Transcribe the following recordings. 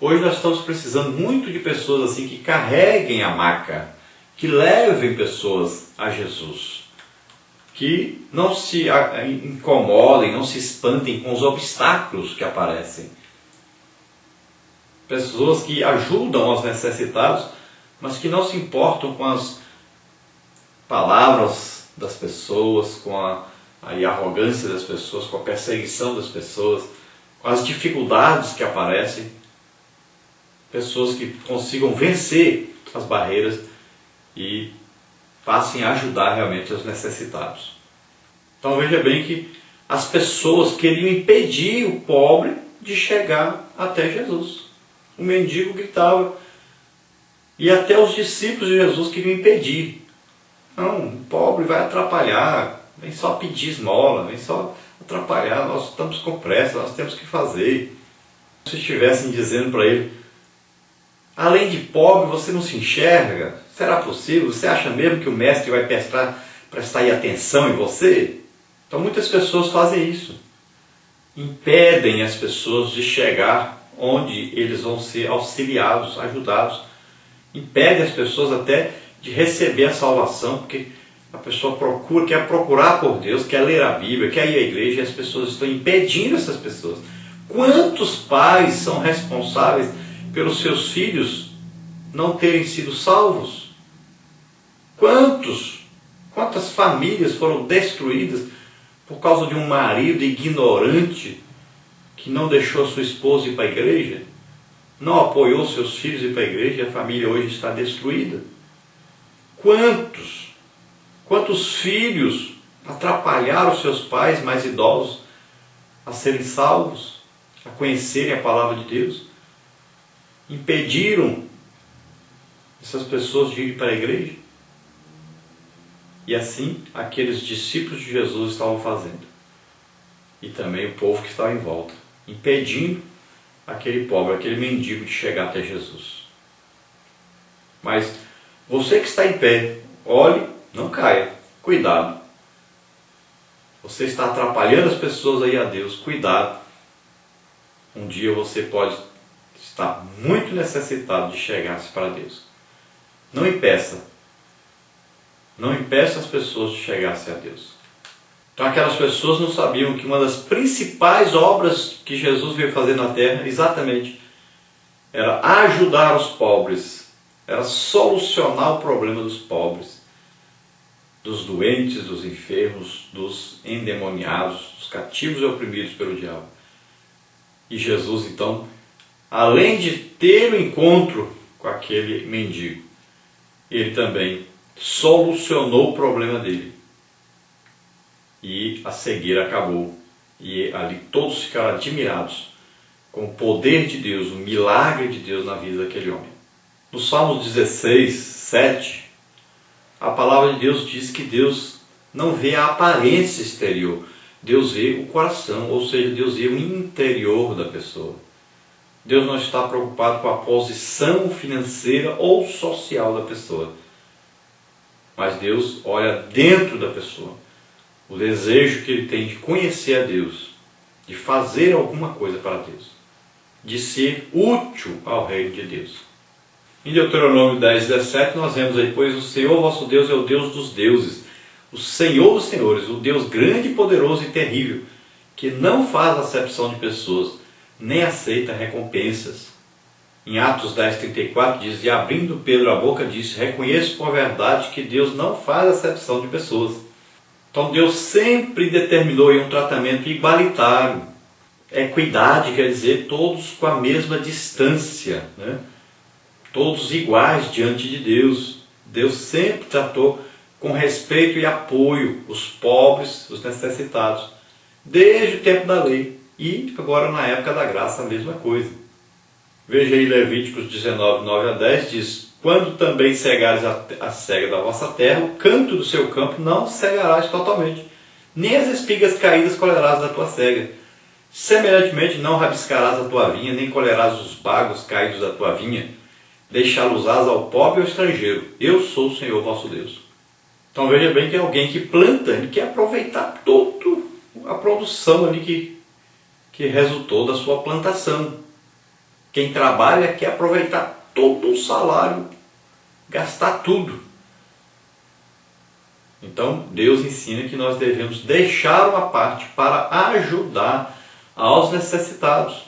Hoje nós estamos precisando muito de pessoas assim que carreguem a maca, que levem pessoas a Jesus, que não se incomodem, não se espantem com os obstáculos que aparecem. Pessoas que ajudam aos necessitados, mas que não se importam com as palavras das pessoas, com a arrogância das pessoas, com a perseguição das pessoas, com as dificuldades que aparecem. Pessoas que consigam vencer as barreiras e passem a ajudar realmente os necessitados. Então veja bem que as pessoas queriam impedir o pobre de chegar até Jesus. O mendigo gritava, e até os discípulos de Jesus queriam impedir. Não, o pobre vai atrapalhar, vem só pedir esmola, vem só atrapalhar, nós estamos com pressa, nós temos que fazer. Se estivessem dizendo para ele, além de pobre, você não se enxerga? Será possível? Você acha mesmo que o mestre vai prestar atenção em você? Então muitas pessoas fazem isso. Impedem as pessoas de chegar onde eles vão ser auxiliados, ajudados. Impedem as pessoas até de receber a salvação, porque a pessoa quer procurar por Deus, quer ler a Bíblia, quer ir à igreja, e as pessoas estão impedindo essas pessoas. Quantos pais são responsáveis pelos seus filhos não terem sido salvos? Quantas famílias foram destruídas por causa de um marido ignorante que não deixou sua esposa ir para a igreja, não apoiou seus filhos ir para a igreja e a família hoje está destruída? Quantos filhos atrapalharam seus pais mais idosos a serem salvos, a conhecerem a palavra de Deus? Impediram essas pessoas de ir para a igreja? E assim aqueles discípulos de Jesus estavam fazendo. E também o povo que estava em volta, impedindo aquele pobre, aquele mendigo de chegar até Jesus. Mas você que está em pé, olhe, não caia, cuidado. Você está atrapalhando as pessoas aí a Deus, cuidado. Um dia você pode estar muito necessitado de chegar-se para Deus. Não impeça as pessoas de chegar-se a Deus. Então aquelas pessoas não sabiam que uma das principais obras que Jesus veio fazer na terra, exatamente, era ajudar os pobres, era solucionar o problema dos pobres, dos doentes, dos enfermos, dos endemoniados, dos cativos e oprimidos pelo diabo. E Jesus, então, além de ter o encontro com aquele mendigo, ele também solucionou o problema dele. E a cegueira acabou. E ali todos ficaram admirados com o poder de Deus, o milagre de Deus na vida daquele homem. No Salmo 16, 7, a palavra de Deus diz que Deus não vê a aparência exterior. Deus vê o coração, ou seja, Deus vê o interior da pessoa. Deus não está preocupado com a posição financeira ou social da pessoa. Mas Deus olha dentro da pessoa. O desejo que ele tem de conhecer a Deus, de fazer alguma coisa para Deus, de ser útil ao reino de Deus. Em Deuteronômio 10, 17 nós vemos aí, pois o Senhor vosso Deus é o Deus dos deuses, o Senhor dos senhores, o Deus grande, poderoso e terrível, que não faz acepção de pessoas, nem aceita recompensas. Em Atos 10, 34 diz, e abrindo Pedro a boca disse, reconheço por verdade que Deus não faz acepção de pessoas. Então Deus sempre determinou um tratamento igualitário. Equidade quer dizer todos com a mesma distância, né? Todos iguais diante de Deus. Deus sempre tratou com respeito e apoio os pobres, os necessitados, desde o tempo da lei. E agora na época da graça a mesma coisa. Veja aí Levíticos 19, 9 a 10, diz, quando também cegares a cega da vossa terra, o canto do seu campo não cegarás totalmente, nem as espigas caídas colherás da tua cega. Semelhantemente não rabiscarás a tua vinha, nem colherás os bagos caídos da tua vinha, deixá-los-ás ao pobre e ao estrangeiro. Eu sou o Senhor vosso Deus. Então veja bem que é alguém que planta, ele quer aproveitar toda a produção ali que resultou da sua plantação. Quem trabalha quer aproveitar todo o salário, gastar tudo. Então Deus ensina que nós devemos deixar uma parte para ajudar aos necessitados.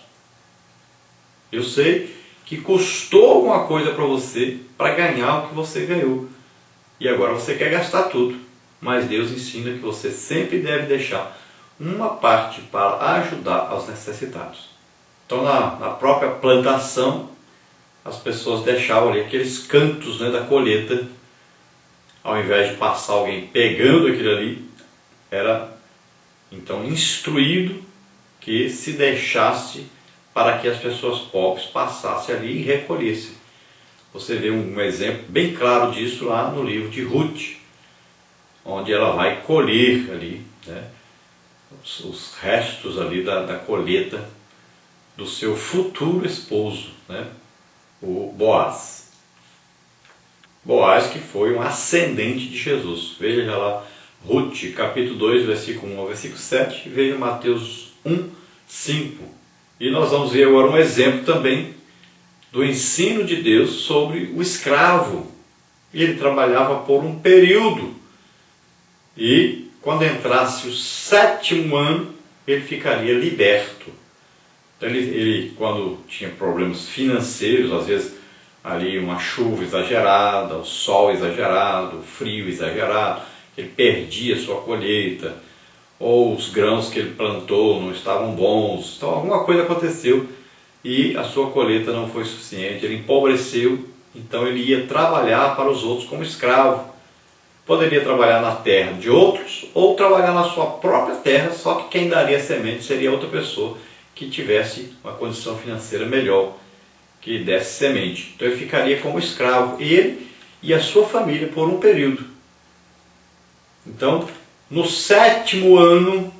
Eu sei que custou alguma coisa para você para ganhar o que você ganhou. E agora você quer gastar tudo. Mas Deus ensina que você sempre deve deixar uma parte para ajudar aos necessitados. Então na própria plantação, as pessoas deixavam ali aqueles cantos, né, da colheita. Ao invés de passar alguém pegando aquilo ali, era então instruído que se deixasse para que as pessoas pobres passassem ali e recolhessem. Você vê um exemplo bem claro disso lá no livro de Ruth, onde ela vai colher ali, né, os restos ali da colheita do seu futuro esposo, né, o Boaz. Boaz, que foi um ascendente de Jesus. Veja lá Ruth, capítulo 2, versículo 1 ao versículo 7, e veja Mateus 1, 5. E nós vamos ver agora um exemplo também do ensino de Deus sobre o escravo. Ele trabalhava por um período, e quando entrasse o 7º ano, ele ficaria liberto. Então ele quando tinha problemas financeiros, às vezes ali uma chuva exagerada, o sol exagerado, o frio exagerado, ele perdia sua colheita, ou os grãos que ele plantou não estavam bons, então alguma coisa aconteceu e a sua colheita não foi suficiente, ele empobreceu, então ele ia trabalhar para os outros como escravo. Poderia trabalhar na terra de outros ou trabalhar na sua própria terra, só que quem daria semente seria outra pessoa que tivesse uma condição financeira melhor, que desse semente. Então ele ficaria como escravo, ele e a sua família, por um período. Então, no 7º ano,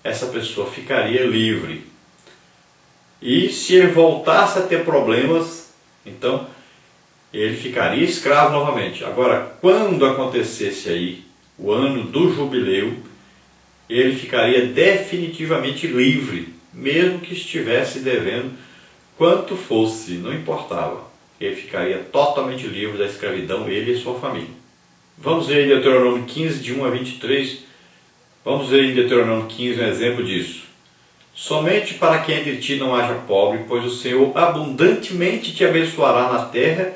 essa pessoa ficaria livre. E se ele voltasse a ter problemas, então ele ficaria escravo novamente. Agora, quando acontecesse aí o ano do jubileu, ele ficaria definitivamente livre, mesmo que estivesse devendo quanto fosse, não importava. Ele ficaria totalmente livre da escravidão, ele e sua família. Vamos ver em Deuteronômio 15, de 1 a 23. Vamos ver em Deuteronômio 15 um exemplo disso. Somente para que entre ti não haja pobre, pois o Senhor abundantemente te abençoará na terra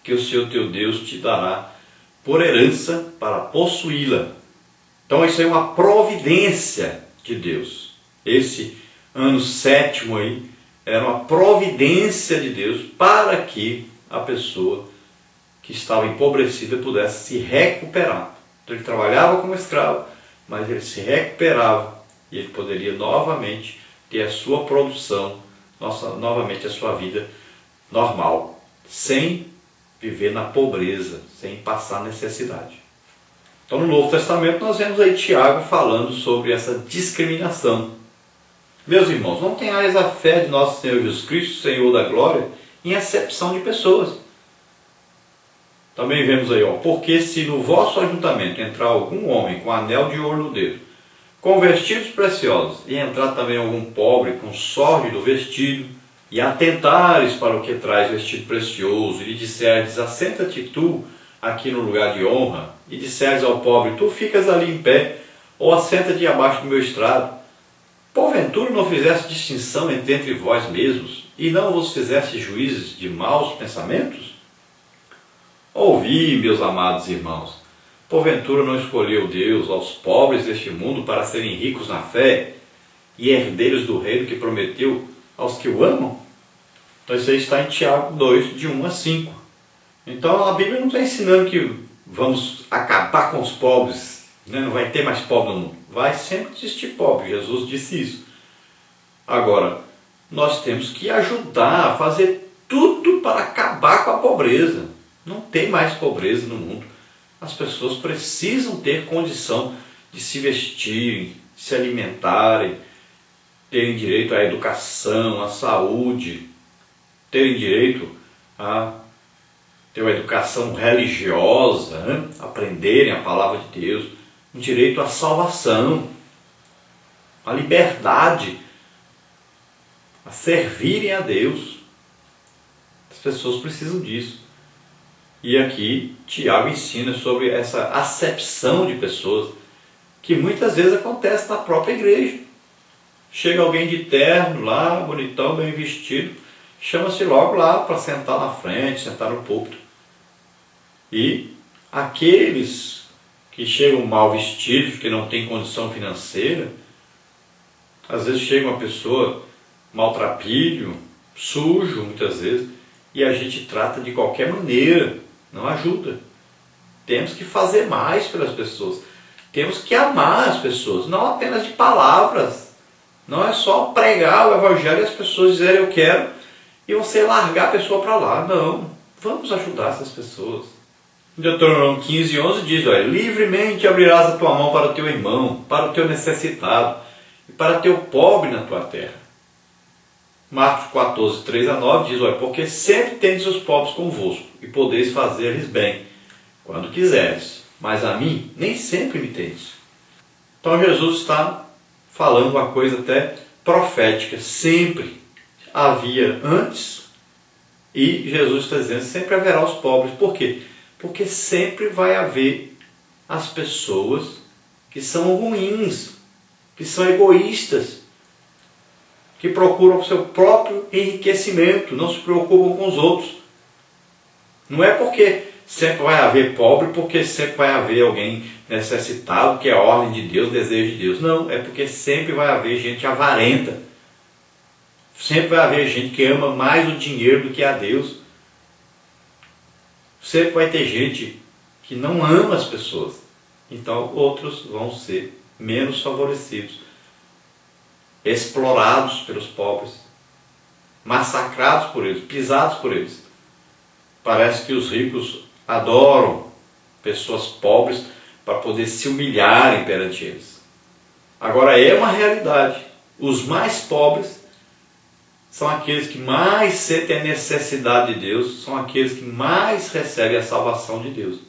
que o Senhor teu Deus te dará por herança para possuí-la. Então isso é uma providência de Deus. Esse ano 7º aí era uma providência de Deus para que a pessoa que estava empobrecida pudesse se recuperar. Então ele trabalhava como escravo, mas ele se recuperava e ele poderia novamente ter a sua produção, novamente a sua vida normal, sem viver na pobreza, sem passar necessidade. Então no Novo Testamento nós vemos aí Tiago falando sobre essa discriminação. Meus irmãos, não tenhais a fé de nosso Senhor Jesus Cristo, Senhor da glória, em acepção de pessoas. Também vemos aí, porque se no vosso ajuntamento entrar algum homem com anel de ouro no dedo, com vestidos preciosos, e entrar também algum pobre com sórdido vestido, e atentares para o que traz vestido precioso, e lhe disserdes, assenta-te tu aqui no lugar de honra, e disserdes ao pobre, tu ficas ali em pé, ou assenta-te abaixo do meu estrado, porventura não fizesse distinção entre vós mesmos, e não vos fizesse juízes de maus pensamentos? Ouvi, meus amados irmãos, porventura não escolheu Deus aos pobres deste mundo para serem ricos na fé, e herdeiros do reino que prometeu aos que o amam? Então isso aí está em Tiago 2, de 1 a 5. Então a Bíblia não está ensinando que vamos acabar com os pobres, né? Não vai ter mais pobre no mundo. Vai sempre existir pobre, Jesus disse isso. Agora, nós temos que ajudar a fazer tudo para acabar com a pobreza. Não tem mais pobreza no mundo. As pessoas precisam ter condição de se vestirem, se alimentarem, terem direito à educação, à saúde, terem direito a ter uma educação religiosa, né? Aprenderem a palavra de Deus, um direito à salvação, à liberdade, a servirem a Deus. pessoas precisam disso. E aqui Tiago ensina sobre essa acepção de pessoas que muitas vezes acontece na própria igreja. Chega alguém de terno lá, bonitão, bem vestido, chama-se logo lá para sentar na frente, sentar no púlpito. E aqueles que chegam mal vestidos, que não têm condição financeira, às vezes chega uma pessoa maltrapilho, sujo muitas vezes, e a gente trata de qualquer maneira, não ajuda. Temos que fazer mais pelas pessoas, temos que amar as pessoas, não apenas de palavras. Não é só pregar o evangelho e as pessoas dizerem eu quero e você largar a pessoa para lá. Não, vamos ajudar essas pessoas. Deuteronômio 15:11 diz, olha, livremente abrirás a tua mão para o teu irmão, para o teu necessitado e para teu pobre na tua terra. Marcos 14:3-9 diz, olha, porque sempre tendes os pobres convosco e podeis fazer-lhes bem, quando quiseres, mas a mim nem sempre me tendes. Então Jesus está falando uma coisa até profética, sempre havia antes e Jesus está dizendo, sempre haverá os pobres. Por quê? Porque sempre vai haver as pessoas que são ruins, que são egoístas, que procuram o seu próprio enriquecimento, não se preocupam com os outros. Não é porque sempre vai haver pobre, porque sempre vai haver alguém necessitado, que é a ordem de Deus, desejo de Deus. Não, é porque sempre vai haver gente avarenta. Sempre vai haver gente que ama mais o dinheiro do que a Deus. Sempre vai ter gente que não ama as pessoas. Então outros vão ser menos favorecidos, explorados pelos pobres, massacrados por eles, pisados por eles. Parece que os ricos adoram pessoas pobres para poder se humilharem perante eles. Agora é uma realidade. Os mais pobres são aqueles que mais sentem a necessidade de Deus, são aqueles que mais recebem a salvação de Deus.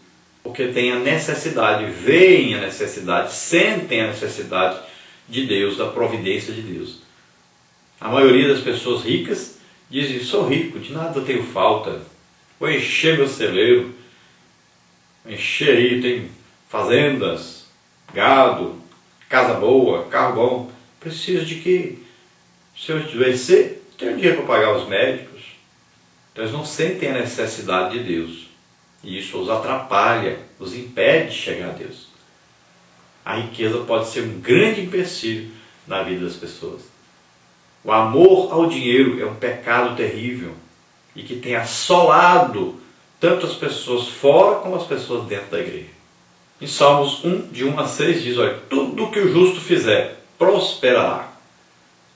Porque têm a necessidade, veem a necessidade, sentem a necessidade de Deus, da providência de Deus. A maioria das pessoas ricas dizem, sou rico, de nada tenho falta, vou encher meu celeiro, encher aí, tem fazendas, gado, casa boa, carro bom, preciso de que, se eu adoecer, tenho dinheiro para pagar os médicos. Então eles não sentem a necessidade de Deus. E isso os atrapalha, os impede de chegar a Deus. A riqueza pode ser um grande empecilho na vida das pessoas. O amor ao dinheiro é um pecado terrível e que tem assolado tanto as pessoas fora como as pessoas dentro da igreja. Em Salmos 1:1-6 diz, olha, tudo que o justo fizer prosperará.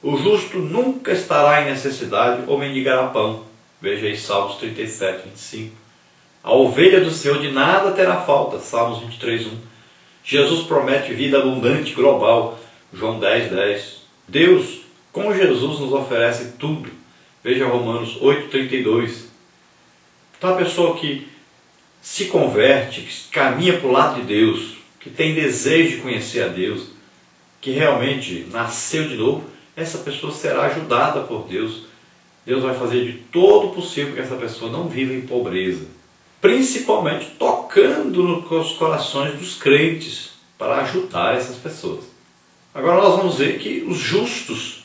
O justo nunca estará em necessidade ou mendigará pão. Veja aí Salmos 37:25. A ovelha do Senhor de nada terá falta. Salmos 23:1. Jesus promete vida abundante, global. João 10:10. Deus, com Jesus, nos oferece tudo. Veja Romanos 8:32. Então a pessoa que se converte, que caminha para o lado de Deus, que tem desejo de conhecer a Deus, que realmente nasceu de novo, essa pessoa será ajudada por Deus. Deus vai fazer de todo o possível que essa pessoa não viva em pobreza. Principalmente tocando nos corações dos crentes para ajudar essas pessoas. Agora nós vamos ver que os justos,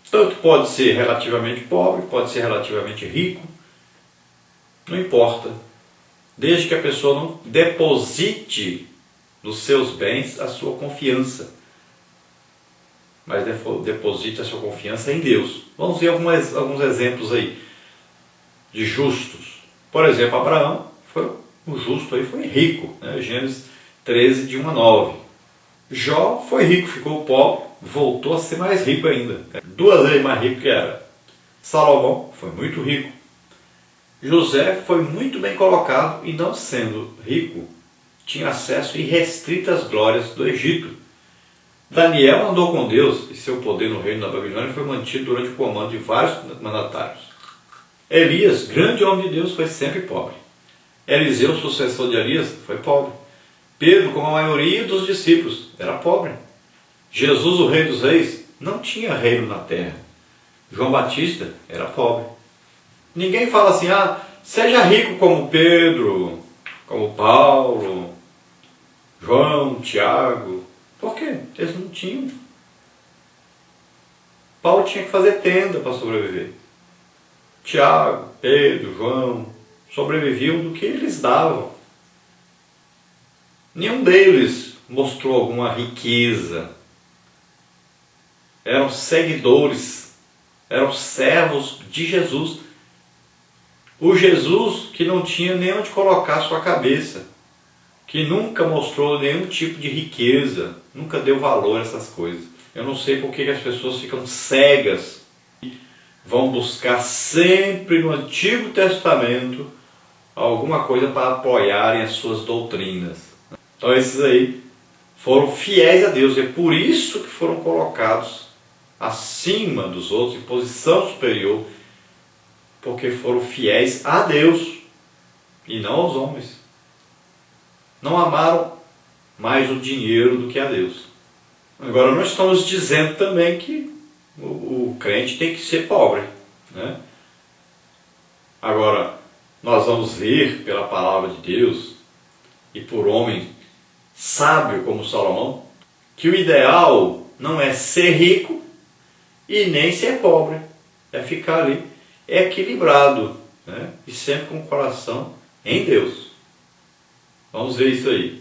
tanto pode ser relativamente pobre, pode ser relativamente rico, não importa, desde que a pessoa não deposite nos seus bens a sua confiança, mas deposite a sua confiança em Deus. Vamos ver alguns exemplos aí de justos. Por exemplo, Abraão, o justo aí foi rico, né? Gênesis 13:1-9. Jó foi rico, ficou pobre, voltou a ser mais rico ainda, 2 vezes mais rico que era. Salomão foi muito rico. José foi muito bem colocado e, não sendo rico, tinha acesso irrestrito às glórias do Egito. Daniel andou com Deus e seu poder no reino da Babilônia foi mantido durante o comando de vários mandatários. Elias, grande homem de Deus, foi sempre pobre. Eliseu, sucessor de Elias, foi pobre. Pedro, como a maioria dos discípulos, era pobre. Jesus, o Rei dos Reis, não tinha reino na terra. João Batista era pobre. Ninguém fala assim, seja rico como Pedro, como Paulo, João, Tiago. Por quê? Eles não tinham. Paulo tinha que fazer tenda para sobreviver. Tiago, Pedro, João sobreviviam do que eles davam. Nenhum deles mostrou alguma riqueza. Eram seguidores, eram servos de Jesus. O Jesus que não tinha nem onde colocar sua cabeça, que nunca mostrou nenhum tipo de riqueza, nunca deu valor a essas coisas. Eu não sei por que as pessoas ficam cegas, vão buscar sempre no Antigo Testamento alguma coisa para apoiarem as suas doutrinas. Então esses aí foram fiéis a Deus, e é por isso que foram colocados acima dos outros, em posição superior, porque foram fiéis a Deus e não aos homens. Não amaram mais o dinheiro do que a Deus. Agora, nós estamos dizendo também que o crente tem que ser pobre, né? Agora, nós vamos ver pela palavra de Deus e por homem sábio como Salomão, que o ideal não é ser rico e nem ser pobre, é ficar ali equilibrado, né? E sempre com o coração em Deus. Vamos ver isso aí.